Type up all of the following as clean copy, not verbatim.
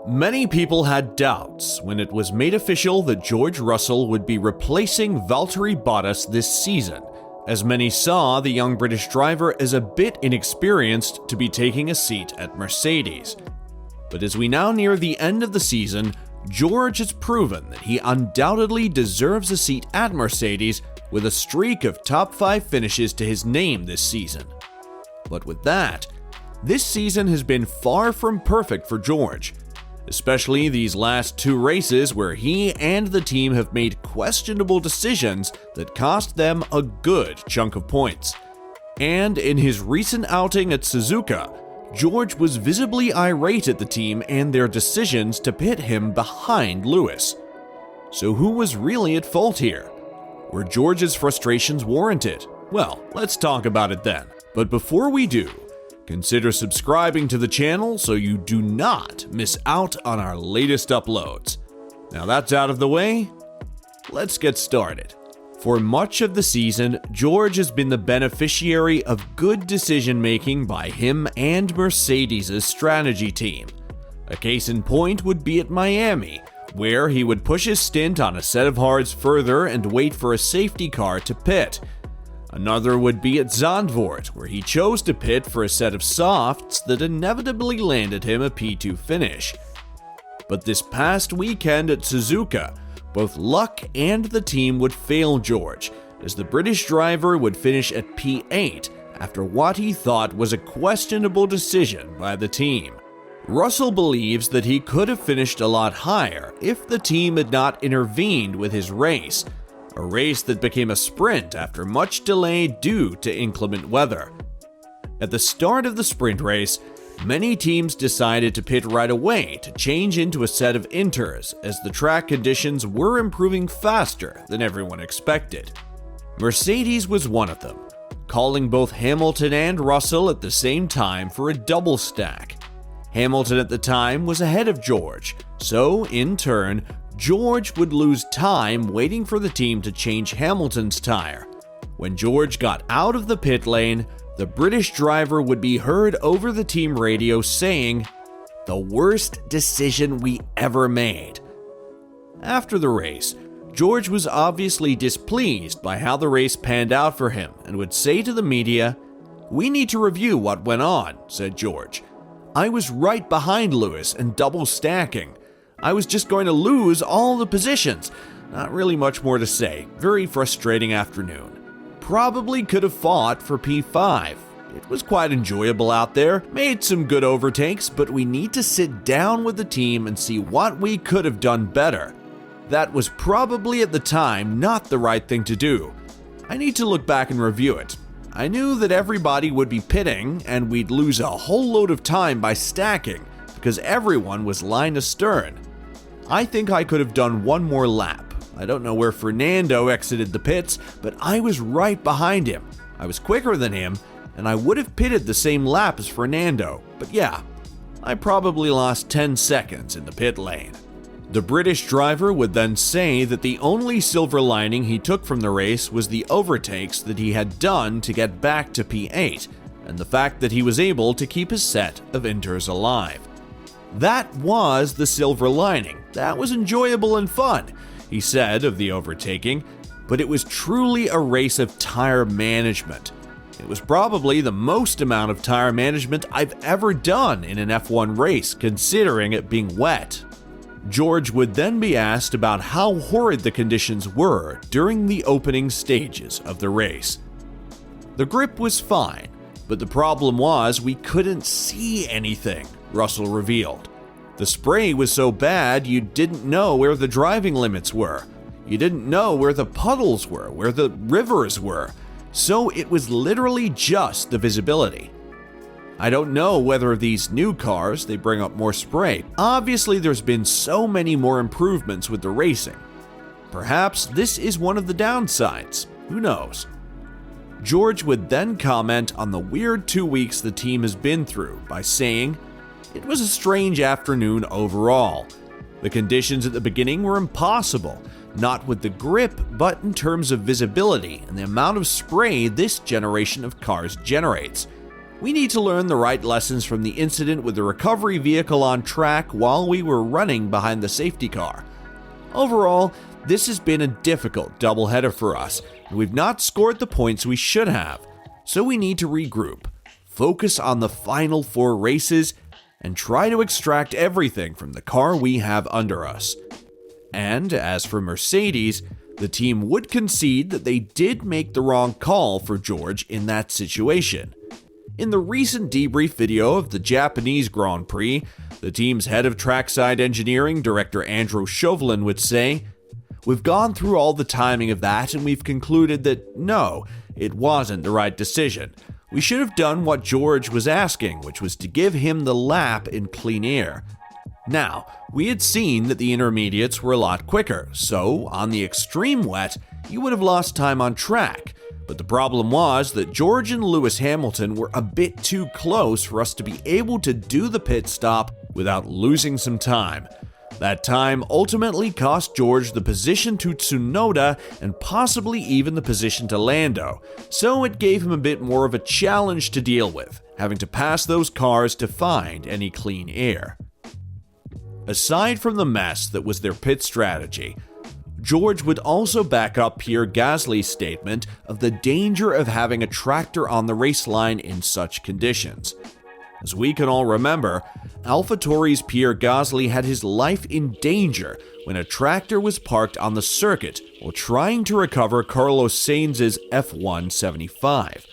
Many people had doubts when it was made official that George Russell would be replacing Valtteri Bottas this season, as many saw the young British driver as a bit inexperienced to be taking a seat at Mercedes. But as we now near the end of the season, George has proven that he undoubtedly deserves a seat at Mercedes with a streak of top 5 finishes to his name this season. But with that, this season has been far from perfect for George, especially these last 2 races where he and the team have made questionable decisions that cost them a good chunk of points. And in his recent outing at Suzuka, George was visibly irate at the team and their decisions to pit him behind Lewis. So who was really at fault here? Were George's frustrations warranted? Well, let's talk about it then. But before we do, consider subscribing to the channel so you do not miss out on our latest uploads. Now that's out of the way, let's get started. For much of the season, George has been the beneficiary of good decision-making by him and Mercedes' strategy team. A case in point would be at Miami, where he would push his stint on a set of hards further and wait for a safety car to pit. Another would be at Zandvoort, where he chose to pit for a set of softs that inevitably landed him a P2 finish. But this past weekend at Suzuka, both luck and the team would fail George, as the British driver would finish at P8 after what he thought was a questionable decision by the team. Russell believes that he could have finished a lot higher if the team had not intervened with his race, a race that became a sprint after much delay due to inclement weather. At the start of the sprint race, many teams decided to pit right away to change into a set of inters, as the track conditions were improving faster than everyone expected. Mercedes was one of them, calling both Hamilton and Russell at the same time for a double stack. Hamilton at the time was ahead of George, so in turn, George would lose time waiting for the team to change Hamilton's tire. When George got out of the pit lane, the British driver would be heard over the team radio saying, "The worst decision we ever made." After the race, George was obviously displeased by how the race panned out for him and would say to the media, "We need to review what went on," said George. "I was right behind Lewis and double stacking. I was just going to lose all the positions." Not really much more to say. Very frustrating afternoon. Probably could have fought for P5. It was quite enjoyable out there, made some good overtakes, but we need to sit down with the team and see what we could have done better. That was probably at the time not the right thing to do. I need to look back and review it. I knew that everybody would be pitting and we'd lose a whole load of time by stacking because everyone was line astern. I think I could have done one more lap. I don't know where Fernando exited the pits, but I was right behind him. I was quicker than him, and I would have pitted the same lap as Fernando. But yeah, I probably lost 10 seconds in the pit lane. The British driver would then say that the only silver lining he took from the race was the overtakes that he had done to get back to P8, and the fact that he was able to keep his set of inters alive. That was the silver lining. That was enjoyable and fun, he said of the overtaking, but it was truly a race of tire management. It was probably the most amount of tire management I've ever done in an F1 race, considering it being wet. George would then be asked about how horrid the conditions were during the opening stages of the race. The grip was fine, but the problem was we couldn't see anything, Russell revealed. The spray was so bad you didn't know where the driving limits were. You didn't know where the puddles were, where the rivers were. So it was literally just the visibility. I don't know whether these new cars, they bring up more spray. Obviously there's been so many more improvements with the racing. Perhaps this is one of the downsides. Who knows? George would then comment on the weird 2 weeks the team has been through by saying, "It was a strange afternoon overall. The conditions at the beginning were impossible, not with the grip, but in terms of visibility and the amount of spray this generation of cars generates. We need to learn the right lessons from the incident with the recovery vehicle on track while we were running behind the safety car. Overall, this has been a difficult doubleheader for us, and we've not scored the points we should have. So we need to regroup, focus on the final 4 races, and try to extract everything from the car we have under us. And as for Mercedes, the team would concede that they did make the wrong call for George in that situation. In the recent debrief video of the Japanese Grand Prix, the team's head of trackside engineering, Director Andrew Chauvelin, would say, "We've gone through all the timing of that and we've concluded that no, it wasn't the right decision. We should have done what George was asking, which was to give him the lap in clean air." Now, we had seen that the intermediates were a lot quicker, so on the extreme wet, you would have lost time on track. But the problem was that George and Lewis Hamilton were a bit too close for us to be able to do the pit stop without losing some time. That time ultimately cost George the position to Tsunoda and possibly even the position to Lando, so it gave him a bit more of a challenge to deal with, having to pass those cars to find any clean air. Aside from the mess that was their pit strategy, George would also back up Pierre Gasly's statement of the danger of having a tractor on the race line in such conditions. As we can all remember, AlphaTauri's Pierre Gasly had his life in danger when a tractor was parked on the circuit while trying to recover Carlos Sainz's F1 75.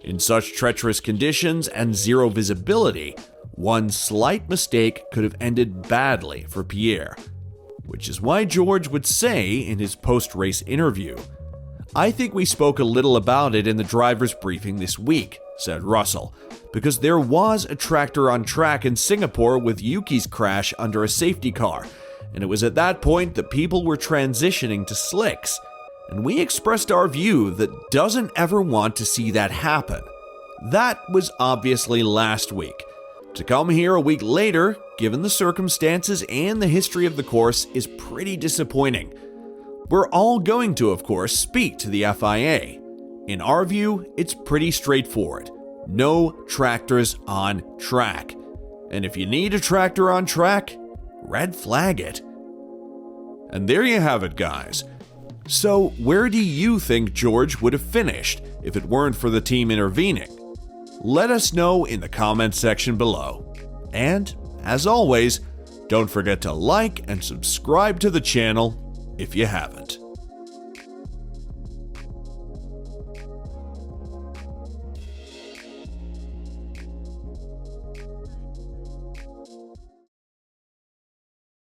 In such treacherous conditions and zero visibility, one slight mistake could have ended badly for Pierre. Which is why George would say in his post-race interview, "I think we spoke a little about it in the driver's briefing this week," said Russell, "because there was a tractor on track in Singapore with Yuki's crash under a safety car, and it was at that point that people were transitioning to slicks, and we expressed our view that doesn't ever want to see that happen." That was obviously last week. To come here a week later, given the circumstances and the history of the course, is pretty disappointing. We're all going to, of course, speak to the FIA. In our view, it's pretty straightforward. No tractors on track. And if you need a tractor on track, red flag it. And there you have it, guys. So, where do you think George would have finished if it weren't for the team intervening? Let us know in the comments section below. And, as always, don't forget to like and subscribe to the channel if you haven't.